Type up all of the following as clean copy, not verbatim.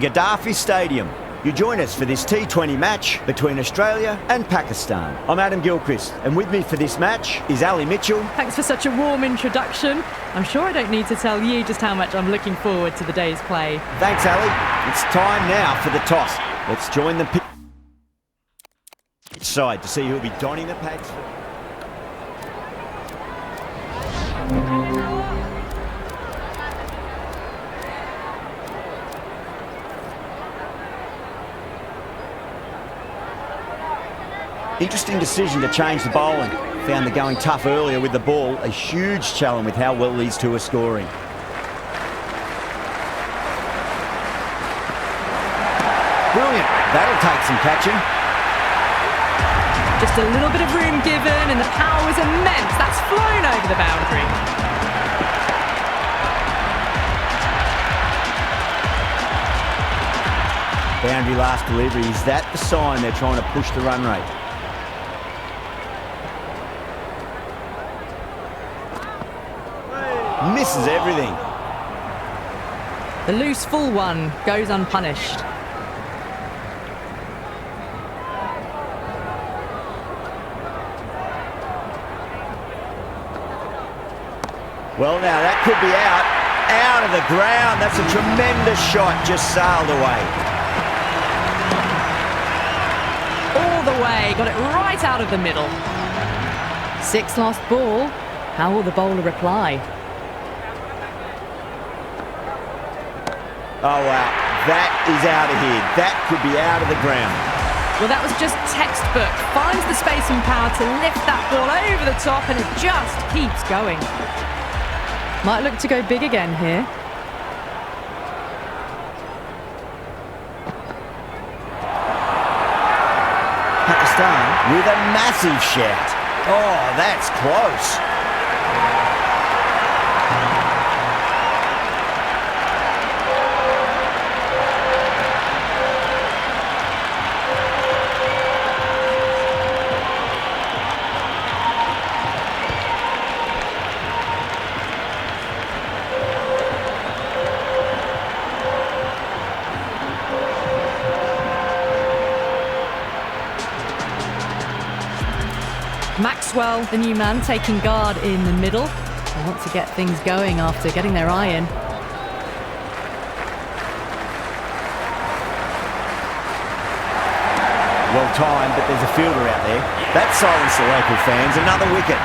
Gaddafi Stadium. You join us for this T20 match between Australia and Pakistan. I'm Adam Gilchrist, and with me for this match is Ali Mitchell. Thanks for such a warm introduction. I'm sure I don't need to tell you just how much I'm looking forward to the day's play. Thanks, Ali. It's time now for the toss. Let's join the pitch side to see who'll be donning the pads. Interesting decision to change the bowling. Found the going tough earlier with the ball. A huge challenge with how well these two are scoring. Brilliant. That'll take some catching. Just a little bit of room given and the power was immense. That's flown over the boundary. Boundary last delivery. Is that the sign they're trying to push the run rate? Misses everything. The loose full one goes unpunished. Well, now that could be out of the ground. That's a tremendous shot, just sailed away. All the way, got it right out of the middle. 6 lost ball. How will the bowler reply? Oh, wow. That is out of here. That could be out of the ground. Well, that was just textbook. Finds the space and power to lift that ball over the top, and it just keeps going. Might look to go big again here. Pakistan with a massive shout. Oh, that's close. Maxwell, the new man, taking guard in the middle. They want to get things going after getting their eye in. Well timed, but there's a fielder out there. That silenced the local fans. Another wicket.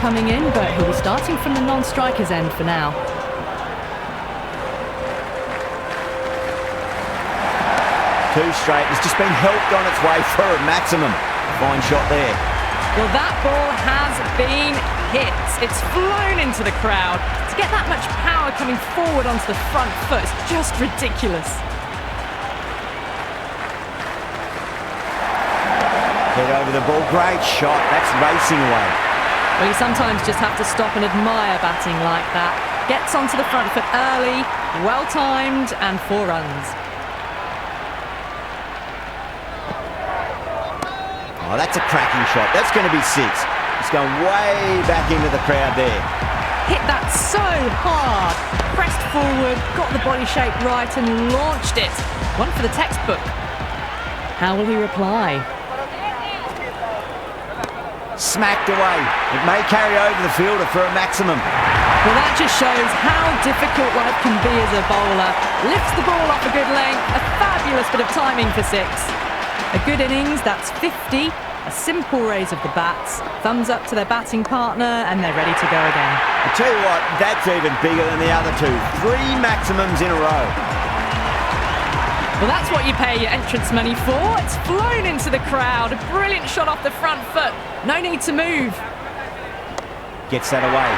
Coming in, but he'll be starting from the non-striker's end for now. Too straight. It's just been helped on its way for a maximum. Fine shot there. Well, that ball has been hit. It's flown into the crowd. To get that much power coming forward onto the front foot is just ridiculous. Head over the ball. Great shot. That's racing away. Well, you sometimes just have to stop and admire batting like that. Gets onto the front foot early, well-timed, and 4 runs. Oh, that's a cracking shot. That's going to be 6. It's going way back into the crowd there. Hit that so hard. Pressed forward, got the body shape right, and launched it. One for the textbook. How will he reply? Smacked away. It may carry over the fielder for a maximum. Well, that just shows how difficult life can be as a bowler. Lifts the ball off a good length. A fabulous bit of timing for 6. A good innings, that's 50. A simple raise of the bats. Thumbs up to their batting partner, and they're ready to go again. I tell you what, that's even bigger than the other 2. 3 maximums in a row. Well, that's what you pay your entrance money for. It's flown into the crowd. A brilliant shot off the front foot. No need to move. Gets that away.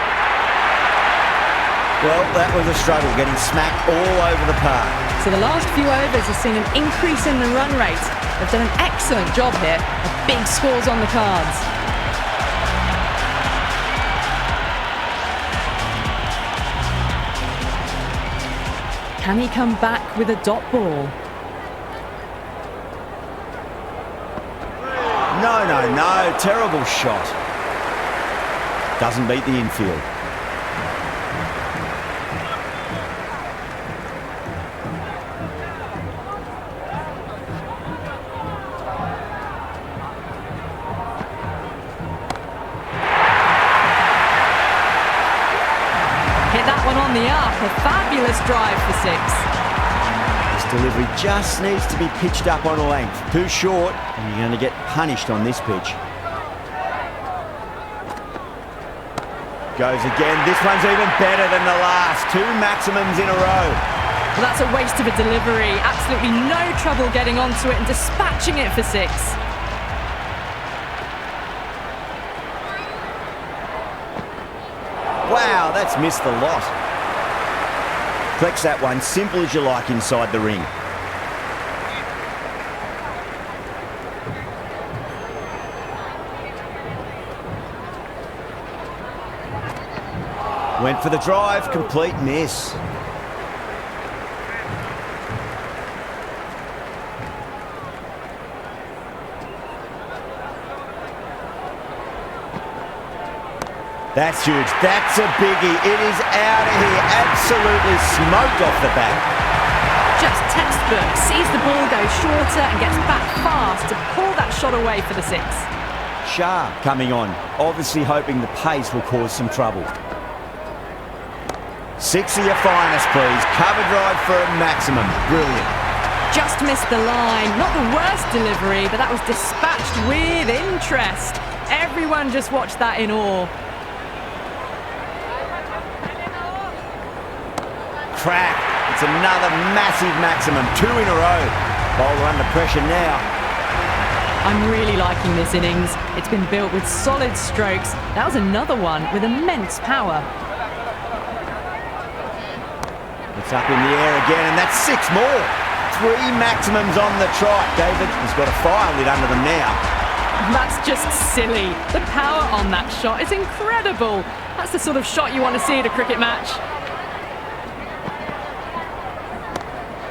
Well, that was a struggle, getting smacked all over the park. So the last few overs have seen an increase in the run rate. They've done an excellent job here. Big scores on the cards. Can he come back with a dot ball? No. Terrible shot. Doesn't beat the infield. Hit that one on the up. A fabulous drive for 6. This delivery just needs to be pitched up on a length. Too short, and you're going to get punished on this pitch. Goes again. This one's even better than the last. 2 maximums in a row. Well, that's a waste of a delivery. Absolutely no trouble getting onto it and dispatching it for 6. Wow, that's missed the lot. Flex that one, simple as you like inside the ring. Went for the drive, complete miss. That's huge. That's a biggie. It is out of here. Absolutely smoked off the bat. Just textbook. Sees the ball go shorter and gets back fast to pull that shot away for the 6. Shah coming on, obviously hoping the pace will cause some trouble. 6 of your finest, please. Cover drive for a maximum. Brilliant. Just missed the line. Not the worst delivery, but that was dispatched with interest. Everyone just watched that in awe. Crack. It's another massive maximum. 2 in a row. Bowler under pressure now. I'm really liking this innings. It's been built with solid strokes. That was another one with immense power. It's up in the air again, and that's 6 more. 3 maximums on the trot. David has got a fire lit under them now. That's just silly. The power on that shot is incredible. That's the sort of shot you want to see at a cricket match.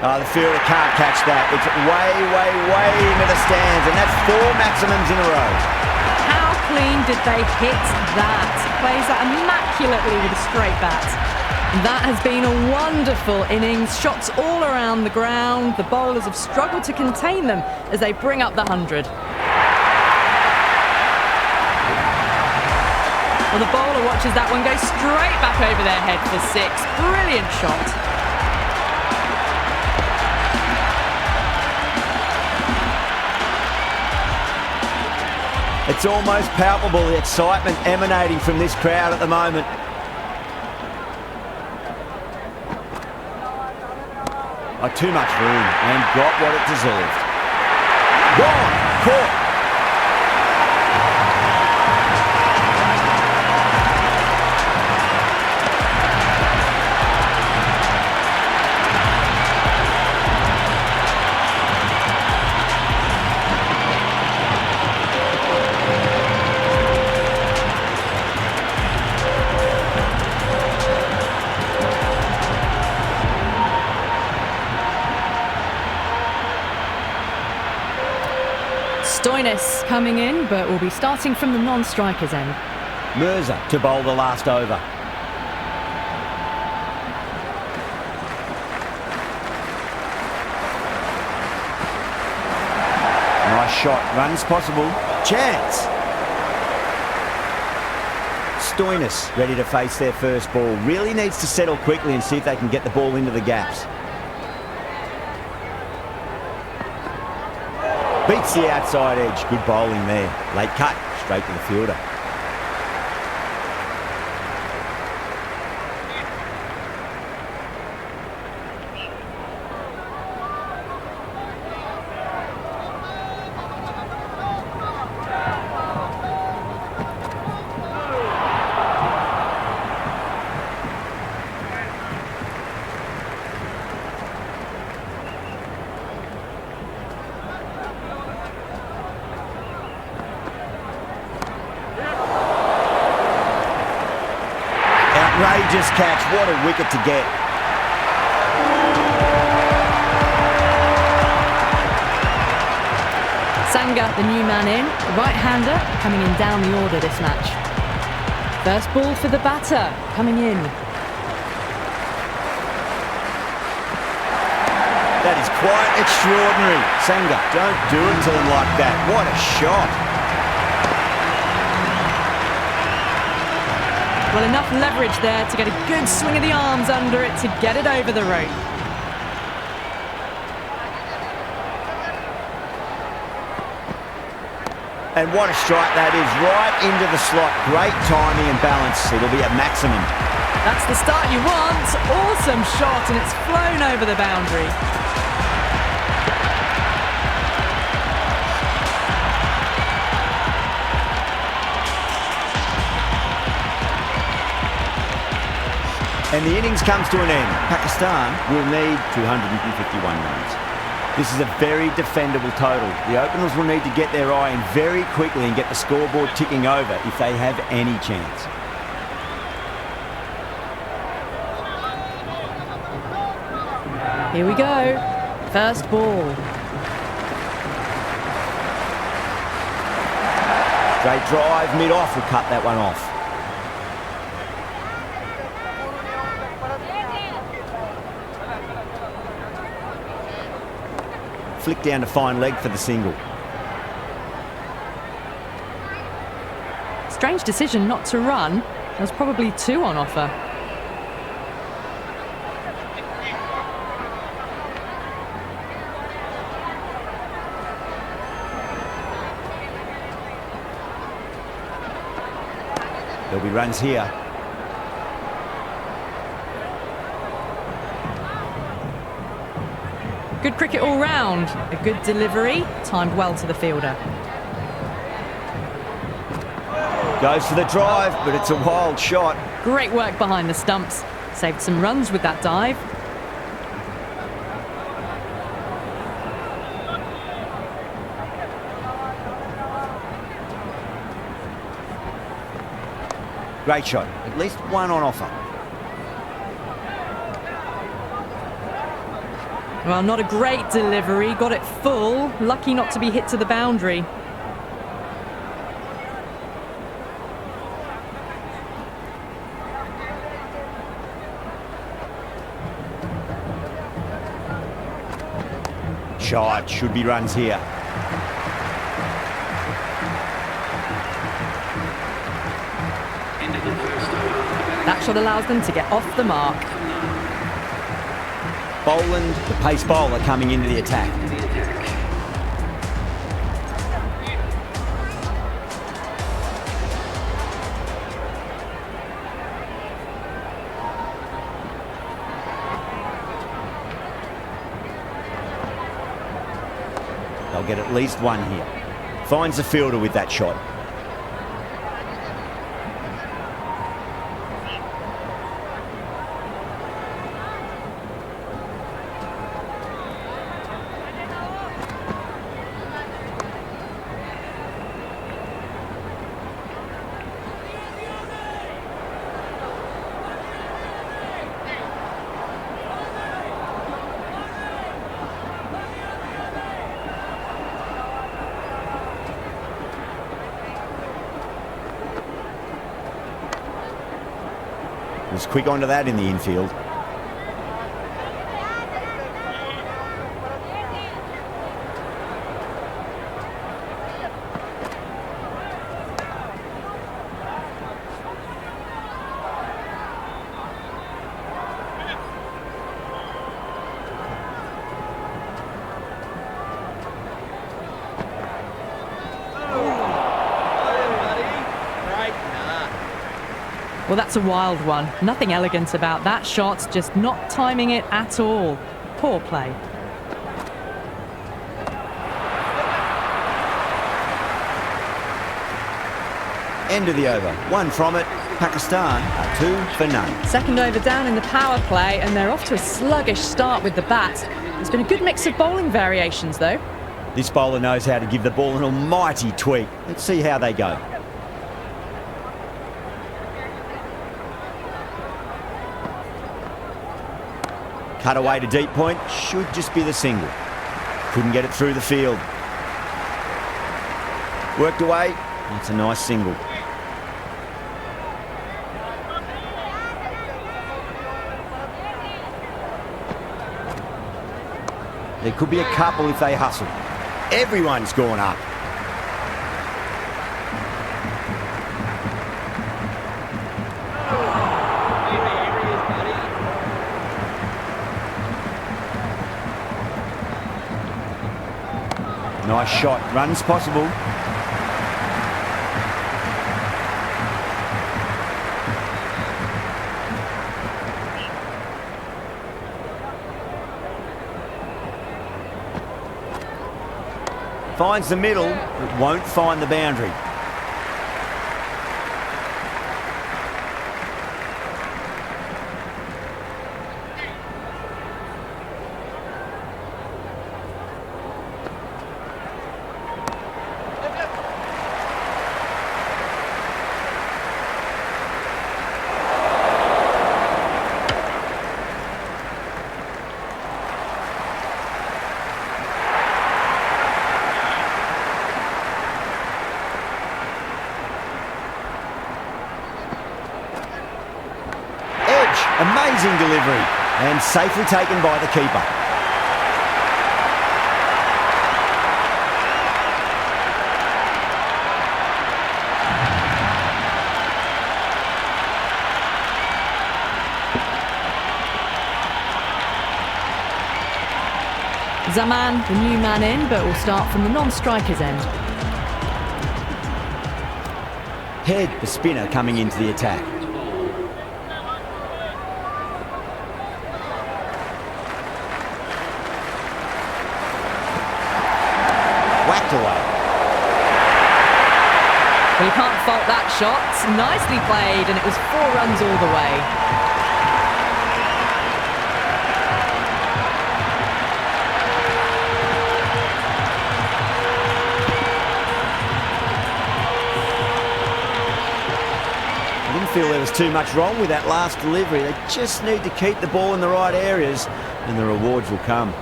Oh, the fielder can't catch that. It's way into the stands, and that's 4 maximums in a row. How clean did they hit that? Plays that immaculately with a straight bat. That has been a wonderful innings. Shots all around the ground. The bowlers have struggled to contain them as they bring up the 100. Well, the bowler watches that one go straight back over their head for 6. Brilliant shot. It's almost palpable, the excitement emanating from this crowd at the moment. Oh, too much room, and got what it deserved. Gone, caught. Stoinis coming in, but will be starting from the non-strikers end. Mirza to bowl the last over. Nice shot, runs possible. Chance. Stoinis ready to face their first ball. Really needs to settle quickly and see if they can get the ball into the gaps. Beats the outside edge. Good bowling there. Late cut, straight to the fielder. Outrageous catch. What a wicket to get. Sanga, the new man in, the right-hander coming in down the order this match. First ball for the batter, coming in. That is quite extraordinary. Sanga, don't do it to them like that. What a shot. Well, enough leverage there to get a good swing of the arms under it to get it over the rope. And what a strike that is, right into the slot. Great timing and balance. It'll be at maximum. That's the start you want. Awesome shot, and it's flown over the boundary. And the innings comes to an end. Pakistan will need 251 runs. This is a very defendable total. The openers will need to get their eye in very quickly and get the scoreboard ticking over if they have any chance. Here we go. First ball. Straight drive, mid-off will cut that one off. Flick down to fine leg for the single. Strange decision not to run. There's probably two on offer. There'll be runs here. Good cricket all round. A good delivery, timed well to the fielder. Goes for the drive, but it's a wild shot. Great work behind the stumps. Saved some runs with that dive. Great shot. At least one on offer. Well, not a great delivery. Got it full. Lucky not to be hit to the boundary. Shot. Should be runs here. That shot allows them to get off the mark. Boland, the pace bowler, coming into the attack. They'll get at least one here. Finds the fielder with that shot. Was quick onto that in the infield. Well, that's a wild one. Nothing elegant about that shot, just not timing it at all. Poor play. End of the over. One from it. Pakistan are 2 for none. Second over down in the power play, and they're off to a sluggish start with the bat. There's been a good mix of bowling variations, though. This bowler knows how to give the ball an almighty tweak. Let's see how they go. Cut away to deep point. Should just be the single. Couldn't get it through the field. Worked away. That's a nice single. There could be a couple if they hustle. Everyone's gone up. Nice shot. Runs possible. Finds the middle, but won't find the boundary. Amazing delivery and safely taken by the keeper. Zaman, the new man in, but will start from the non-striker's end. Head, the spinner, coming into the attack. Whacked away. Well, you can't fault that shot. Nicely played, and it was 4 runs all the way. I didn't feel there was too much wrong with that last delivery. They just need to keep the ball in the right areas, and the rewards will come.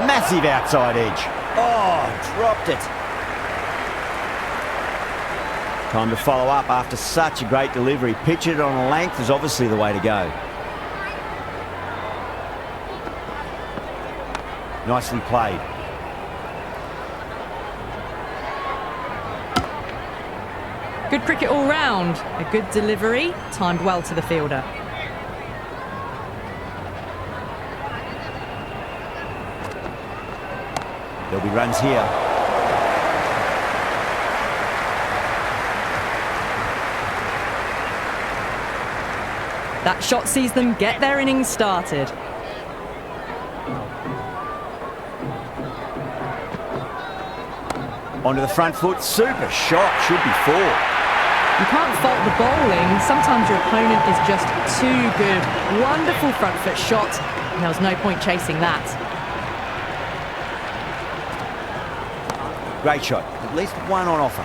Massive outside edge. Oh, dropped it. Time to follow up after such a great delivery. Pitch it on a length is obviously the way to go. Nicely played. Good cricket all round. A good delivery, timed well to the fielder. There'll be runs here. That shot sees them get their innings started. Onto the front foot. Super shot. Should be 4. You can't fault the bowling. Sometimes your opponent is just too good. Wonderful front foot shot. And there was no point chasing that. Great shot. At least one on offer.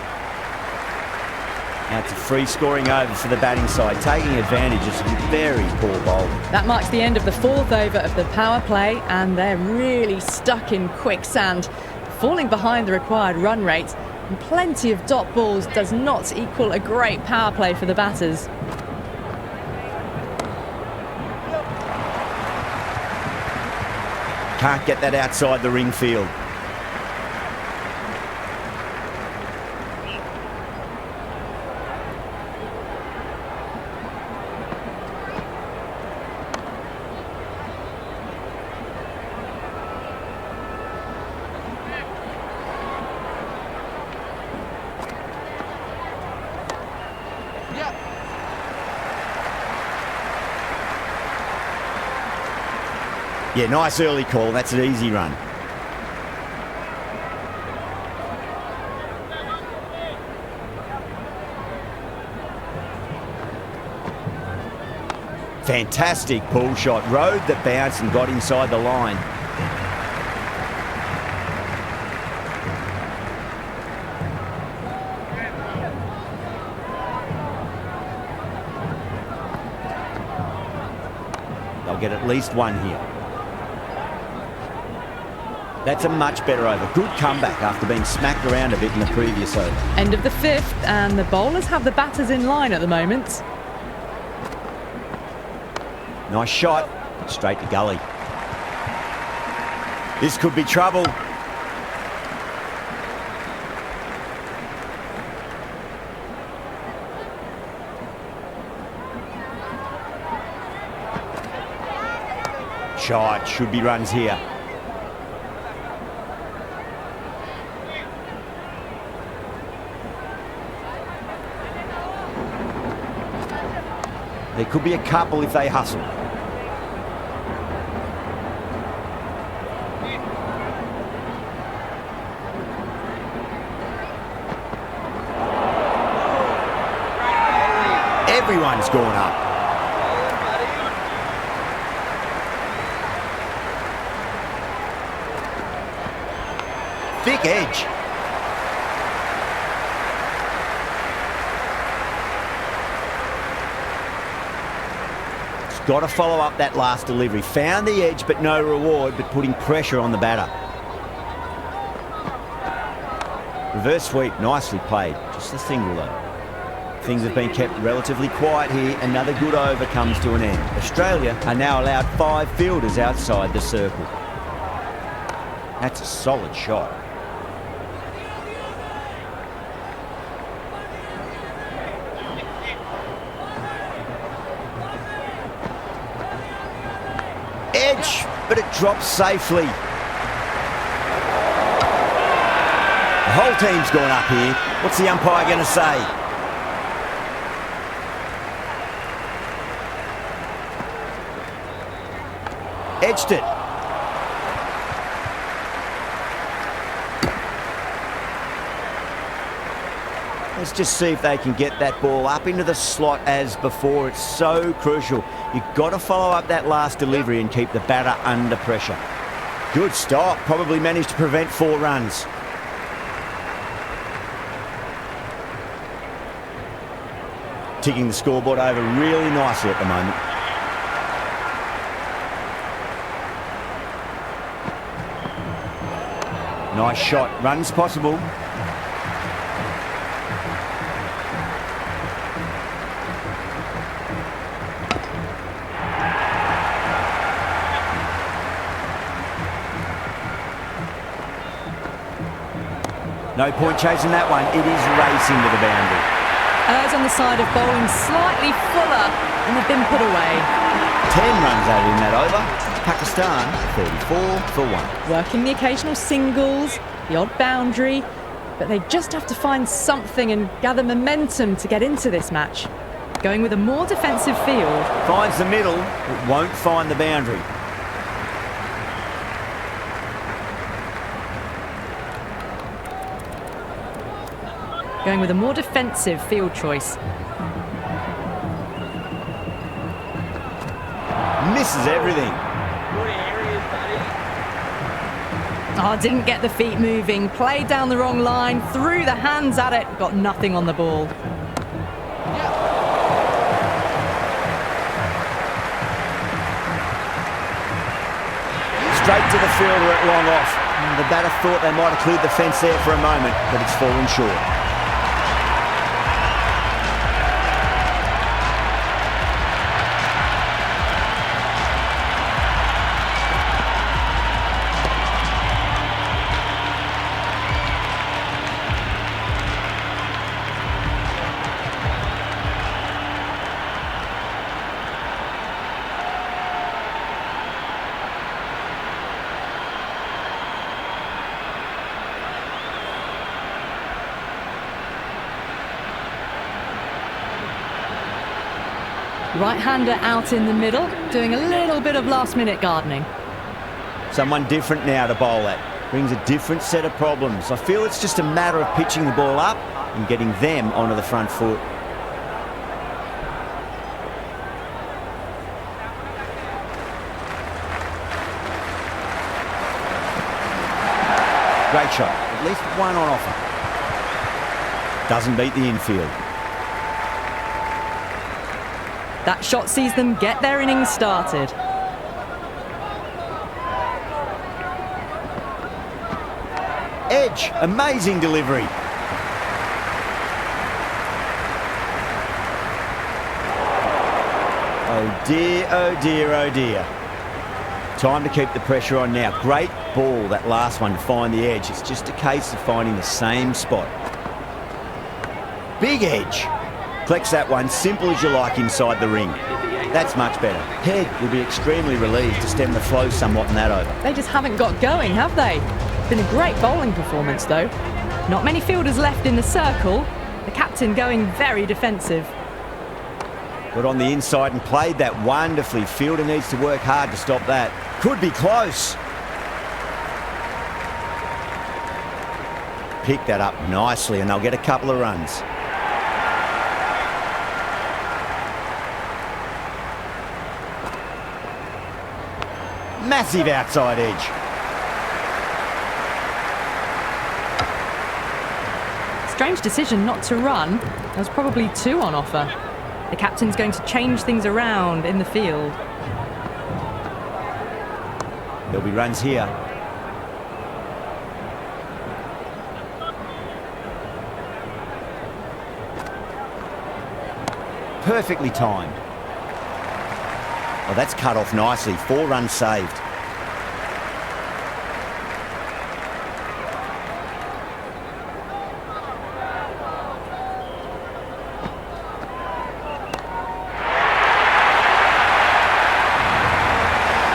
Now it's a free scoring over for the batting side, taking advantage of some very poor bowling. That marks the end of the 4th over of the power play, and they're really stuck in quicksand, falling behind the required run rate. And plenty of dot balls does not equal a great power play for the batters. Can't get that outside the ring field. Yeah, nice early call. That's an easy run. Fantastic pull shot. Rode the bounce and got inside the line. They'll get at least one here. That's a much better over. Good comeback after being smacked around a bit in the previous over. End of the 5th, and the bowlers have the batters in line at the moment. Nice shot, straight to gully. This could be trouble. Shot, should be runs here. There could be a couple if they hustle. Everyone's gone up. Thick edge. Got to follow up that last delivery. Found the edge, but no reward, but putting pressure on the batter. Reverse sweep, nicely played. Just a single though. Things have been kept relatively quiet here. Another good over comes to an end. Australia are now allowed 5 fielders outside the circle. That's a solid shot. Edge, but it drops safely. The whole team's gone up here. What's the umpire going to say? Edged it. Let's just see if they can get that ball up into the slot as before. It's so crucial. You've got to follow up that last delivery and keep the batter under pressure. Good stop. Probably managed to prevent 4 runs. Ticking the scoreboard over really nicely at the moment. Nice shot. Runs possible. No point chasing that one. It is racing to the boundary. Errs on the side of bowling slightly fuller, and they've been put away. 10 runs added in that over. Pakistan 34 for 1. Working the occasional singles, the odd boundary, but they just have to find something and gather momentum to get into this match. Going with a more defensive field. Finds the middle, but won't find the boundary. Going with a more defensive field choice. Misses everything. Oh, didn't get the feet moving. Played down the wrong line, threw the hands at it, got nothing on the ball. Straight to the fielder at long off. The batter thought they might have cleared the fence there for a moment, but it's fallen short. Right-hander out in the middle, doing a little bit of last-minute gardening. Someone different now to bowl at. Brings a different set of problems. I feel it's just a matter of pitching the ball up and getting them onto the front foot. Great shot. At least one on offer. Doesn't beat the infield. That shot sees them get their innings started. edge. Amazing delivery. Oh dear, oh dear, oh dear. Time to keep the pressure on now. Great ball, that last one, to find the edge. It's just a case of finding the same spot. Big edge. Collects that one, simple as you like, inside the ring. That's much better. Head will be extremely relieved to stem the flow somewhat in that over. They just haven't got going, have they? Been a great bowling performance, though. Not many fielders left in the circle. The captain going very defensive. Got on the inside and played that wonderfully. Fielder needs to work hard to stop that. Could be close. Pick that up nicely and they'll get a couple of runs. Massive outside edge. Strange decision not to run. There was probably two on offer. The captain's going to change things around in the field. There'll be runs here. Perfectly timed. Oh, that's cut off nicely. 4 runs saved.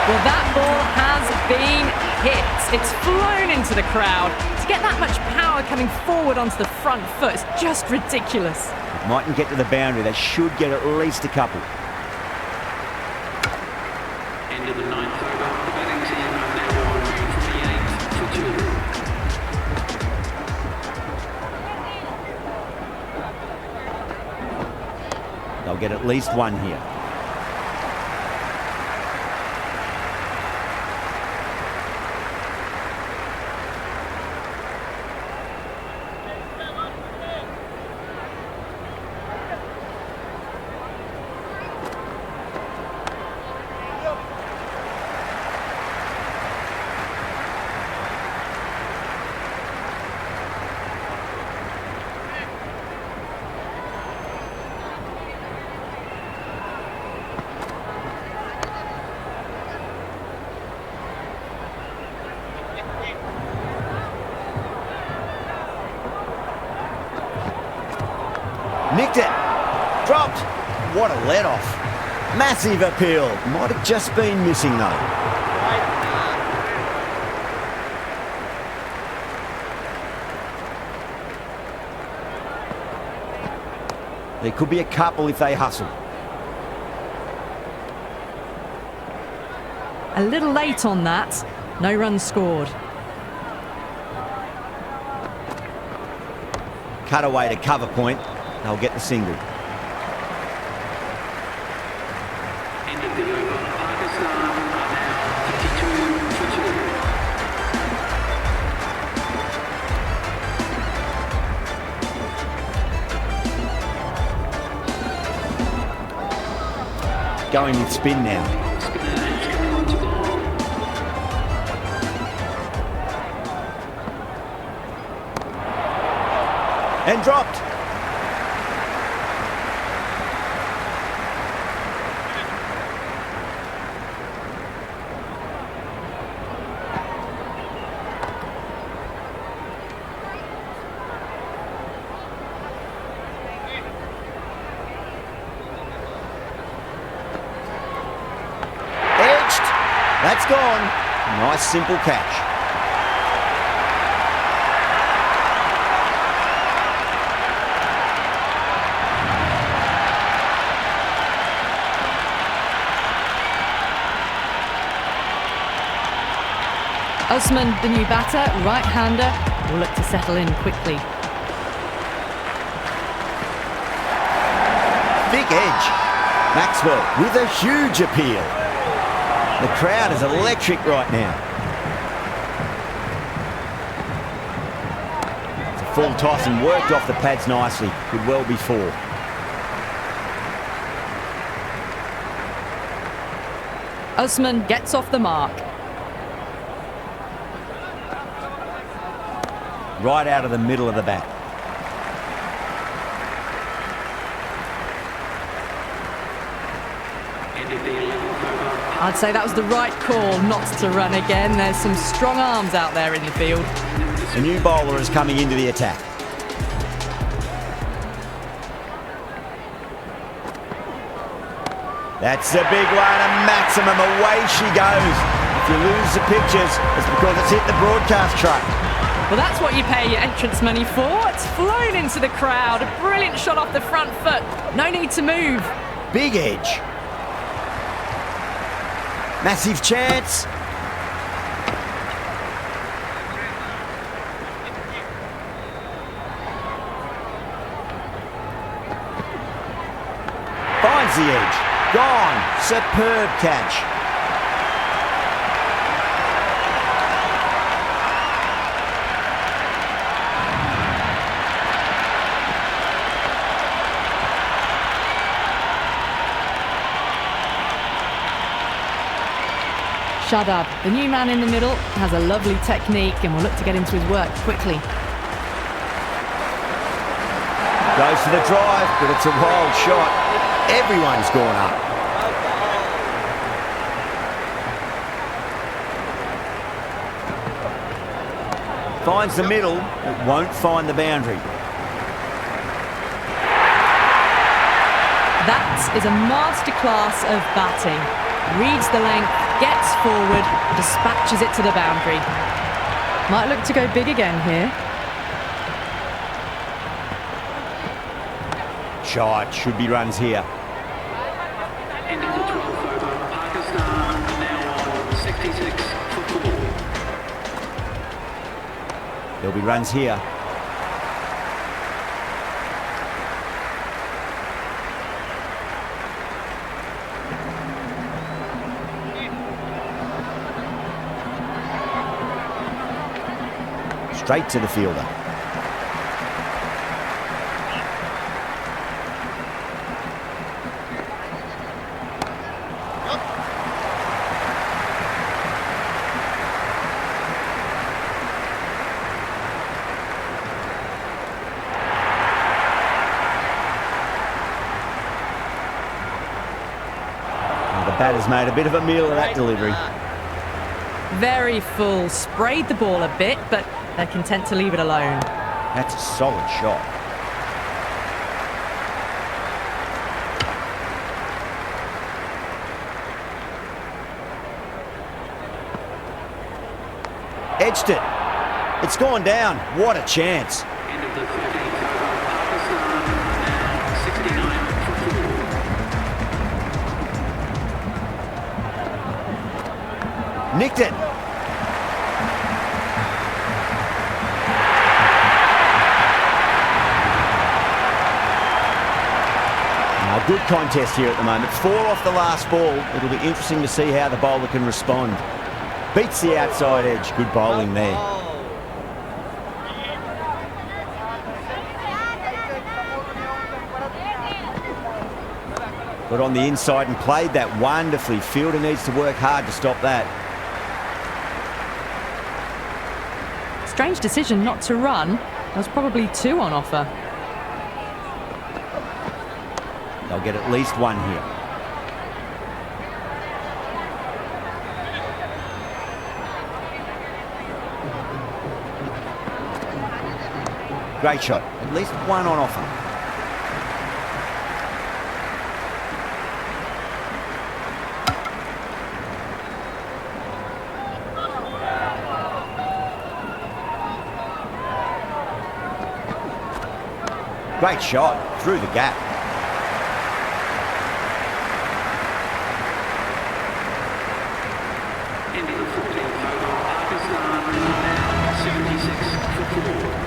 Well, that ball has been hit. It's flown into the crowd. To get that much power coming forward onto the front foot is just ridiculous. It mightn't get to the boundary. They should get at least a couple. End of the 9th over. The batting team have now won 38 for 2. They'll get at least one here. Nicked it. Dropped. What a let-off. Massive appeal. Might have just been missing though. There could be a couple if they hustle. A little late on that. No runs scored. Cut away to cover point. They'll get the single. End of the over. Pakistan are now 52 for 2. Going with spin now. And dropped. Edged. That's gone. Nice simple catch. Usman, the new batter, right-hander, will look to settle in quickly. Big edge. Maxwell with a huge appeal. The crowd is electric right now. It's a full toss and worked off the pads nicely. Could well be 4. Usman gets off the mark. right out of the middle of the bat. I'd say that was the right call not to run again. There's some strong arms out there in the field. A new bowler is coming into the attack. That's a big one, a maximum. Away she goes. If you lose the pictures, it's because it's hit the broadcast truck. Well, that's what you pay your entrance money for. It's flown into the crowd. A brilliant shot off the front foot. No need to move. Big edge. Massive chance. Finds the edge. Gone. Superb catch. Shadab, the new man in the middle, has a lovely technique and will look to get into his work quickly. Goes for the drive, but it's a wild shot. Everyone's gone up. Finds the middle, but won't find the boundary. That is a masterclass of batting. Reads the length, gets forward, dispatches it to the boundary. Might look to go big again here. Shot, should be runs here. End of the 12th over. Pakistan now on 66 for 4. There'll be runs here. Straight to the fielder. Now the batter's made a bit of a meal of that delivery. Very full, sprayed the ball a bit, but they're content to leave it alone. That's a solid shot. Edged it. It's gone down. What a chance. End of the 13th over. Pakistan now 69 for 4. Nicked it. A good contest here at the moment. 4 off the last ball. It'll be interesting to see how the bowler can respond. Beats the outside edge. Good bowling there. Got on the inside and played that wonderfully. Fielder needs to work hard to stop that. Strange decision not to run. There's probably 2 on offer. They'll get at least 1 here. Great shot. At least 1 on offer. Great shot. Through the gap. End of the 14th over. Pakistan now 76 for 4.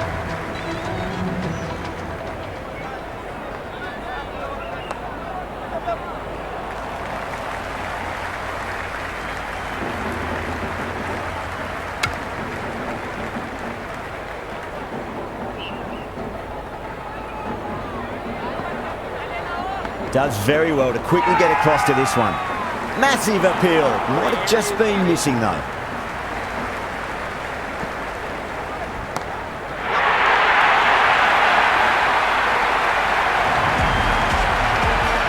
Does very well to quickly get across to this one. Massive appeal. Might have just been missing though.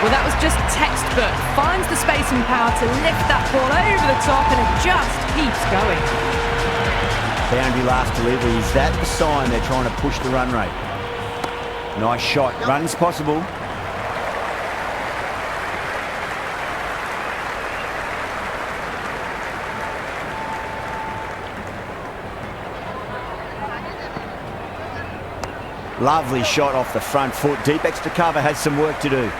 Well, that was just textbook. Finds the space and power to lift that ball over the top, and it just keeps going. Boundary last delivery. Is that the sign they're trying to push the run rate? Nice shot. Run's possible. Lovely shot off the front foot. Deep extra cover has some work to do.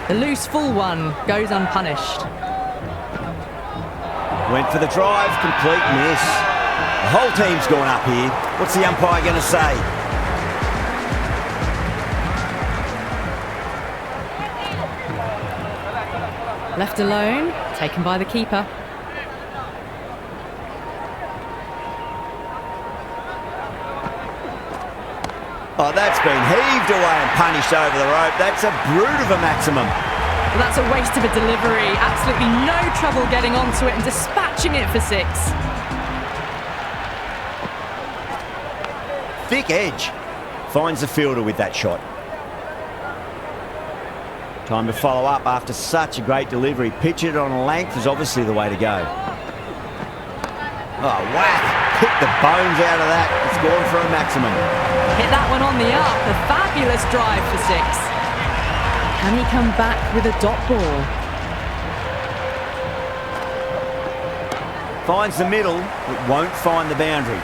The loose full one goes unpunished. Went for the drive, complete miss. The whole team's gone up here. What's the umpire going to say? Left alone, taken by the keeper. Oh, that's been heaved away and punished over the rope. That's a brute of a maximum. Well, that's a waste of a delivery. Absolutely no trouble getting onto it and dispatching it for 6. Thick edge. Finds the fielder with that shot. Time to follow up after such a great delivery. Pitch it on a length is obviously the way to go. Oh, whack. Pick the bones out of that. It's gone for a maximum. Hit that one on the up. A fabulous drive for 6. Can he come back with a dot ball? Finds the middle, but won't find the boundary.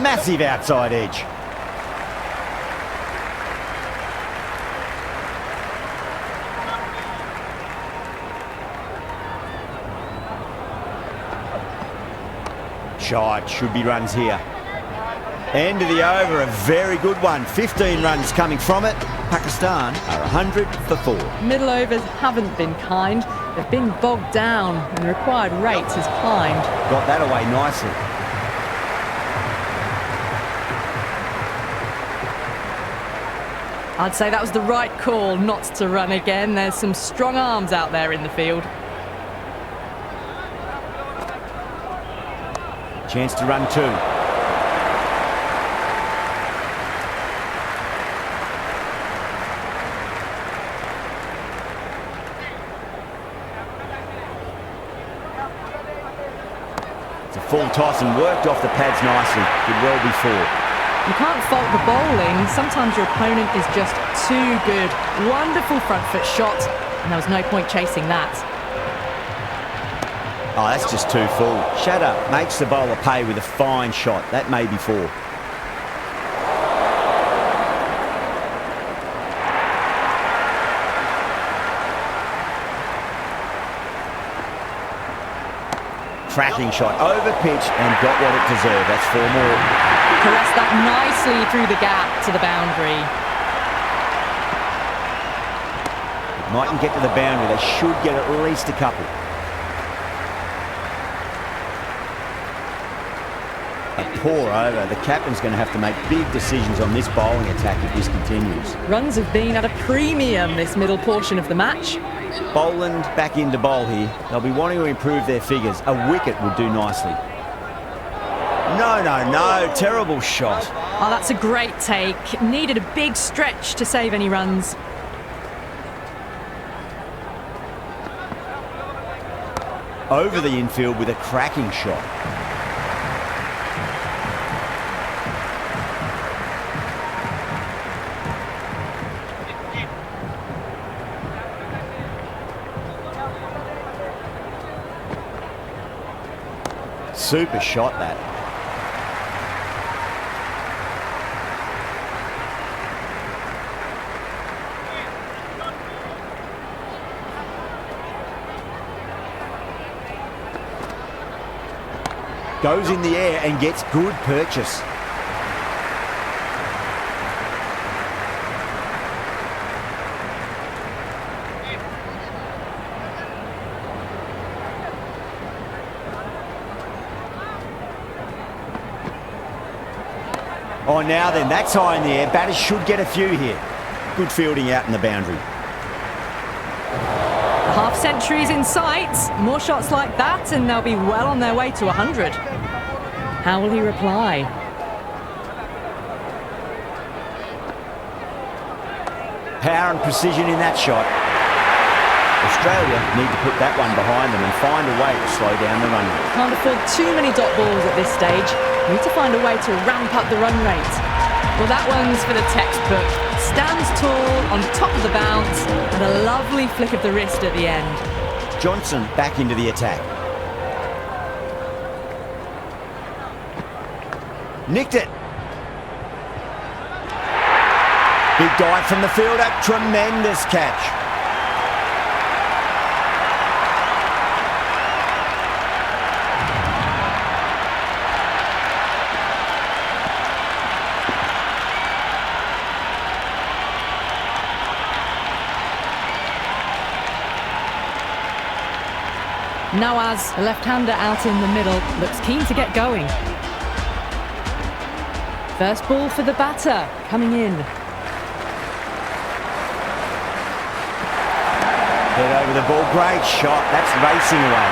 Massive outside edge. Shot, should be runs here. End of the over, a very good one. 15 runs coming from it. Pakistan are 100 for 4. Middle overs haven't been kind. They've been bogged down and required rate has climbed. Got that away nicely. I'd say that was the right call not to run again. There's some strong arms out there in the field. Chance to run 2. It's a full toss and worked off the pads nicely. Did well before. You can't fault the bowling. Sometimes your opponent is just too good. Wonderful front foot shot, and there was no point chasing that. Oh, that's just too full. Shatter makes the bowler pay with a fine shot. That may be 4. Cracking shot over pitch and got what it deserved. That's 4 more. Caressed that nicely through the gap to the boundary. Mightn't get to the boundary. They should get at least a couple. A poor over. The captain's going to have to make big decisions on this bowling attack if this continues. Runs have been at a premium this middle portion of the match. Boland back into bowl here. They'll be wanting to improve their figures. A wicket would do nicely. No, no, no. Terrible shot. Oh, that's a great take. Needed a big stretch to save any runs. Over the infield with a cracking shot. Super shot that. Goes in the air and gets good purchase. Oh, now then, that's high in the air. Batters should get a few here. good fielding out in the boundary. The half century's in sight. More shots like that and they'll be well on their way to 100. How will he reply? Power and precision in that shot. Australia need to put that one behind them and find a way to slow down the run rate. Can't afford too many dot balls at this stage. Need to find a way to ramp up the run rate. Well, that one's for the textbook. Stands tall, on top of the bounce, and a lovely flick of the wrist at the end. Johnson back into the attack. Nicked it. Big dive from the fielder. Tremendous catch. Nawaz, a left-hander out in the middle, looks keen to get going. First ball for the batter, coming in. Head over the ball, great shot, that's racing away.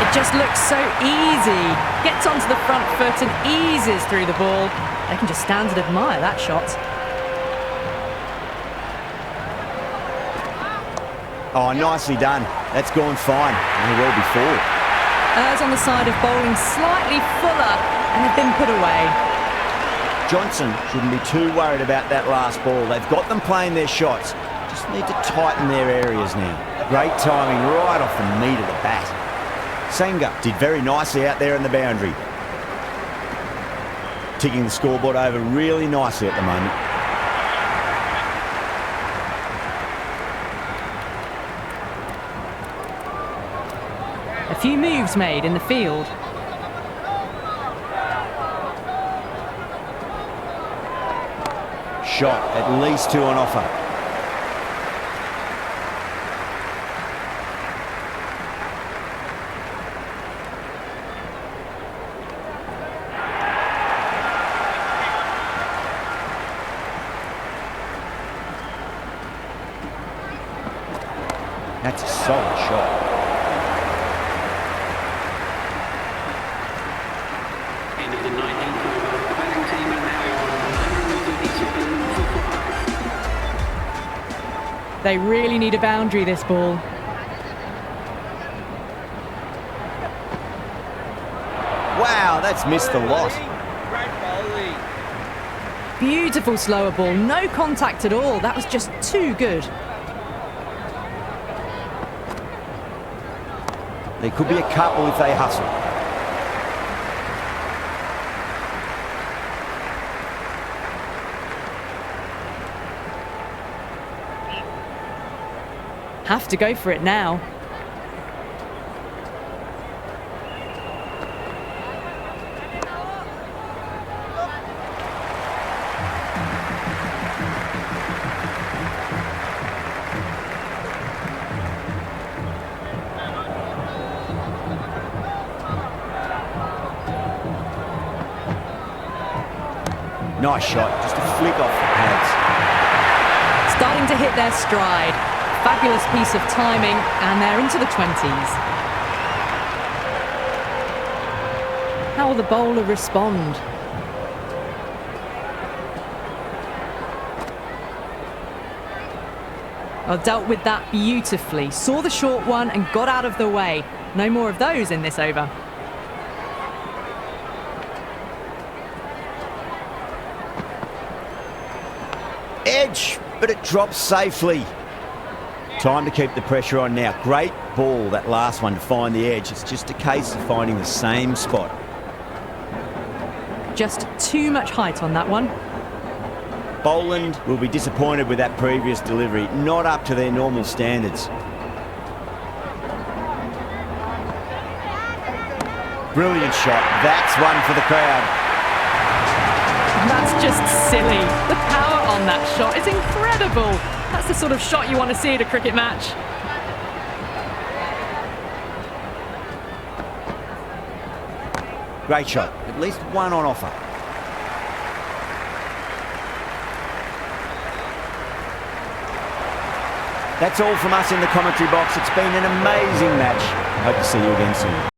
It just looks so easy. Gets onto the front foot and eases through the ball. They can just stand and admire that shot. Oh, nicely done. That's gone fine. May well be forward. Errs on the side of bowling slightly fuller and have been put away. Johnson shouldn't be too worried about that last ball. They've got them playing their shots. Just need to tighten their areas now. Great timing right off the meat of the bat. Sanger did very nicely out there in the boundary. Ticking the scoreboard over really nicely at the moment. A few moves made in the field. Shot, at least two on offer. That's a solid shot. End of the 19th over. The batting team are now on 137 for 5. They really need a boundary, this ball. Wow, that's missed the lot. Beautiful slower ball, no contact at all. That was just too good. There could be a couple if they hustle. Have to go for it now. Nice shot, just a flick off the pads. Starting to hit their stride. Fabulous piece of timing, and they're into the 20s. How will the bowler respond? Well, dealt with that beautifully. Saw the short one and got out of the way. No more of those in this over. Edge, but it drops safely. Time to keep the pressure on now. Great ball, that last one, to find the edge. It's just a case of finding the same spot. Just too much height on that one. Boland will be disappointed with that previous delivery. Not up to their normal standards. Brilliant shot. That's one for the crowd. That's just silly. The power on that shot is incredible. That's the sort of shot you want to see at a cricket match. Great shot. At least one on offer. That's all from us in the commentary box. It's been an amazing match. Hope to see you again soon.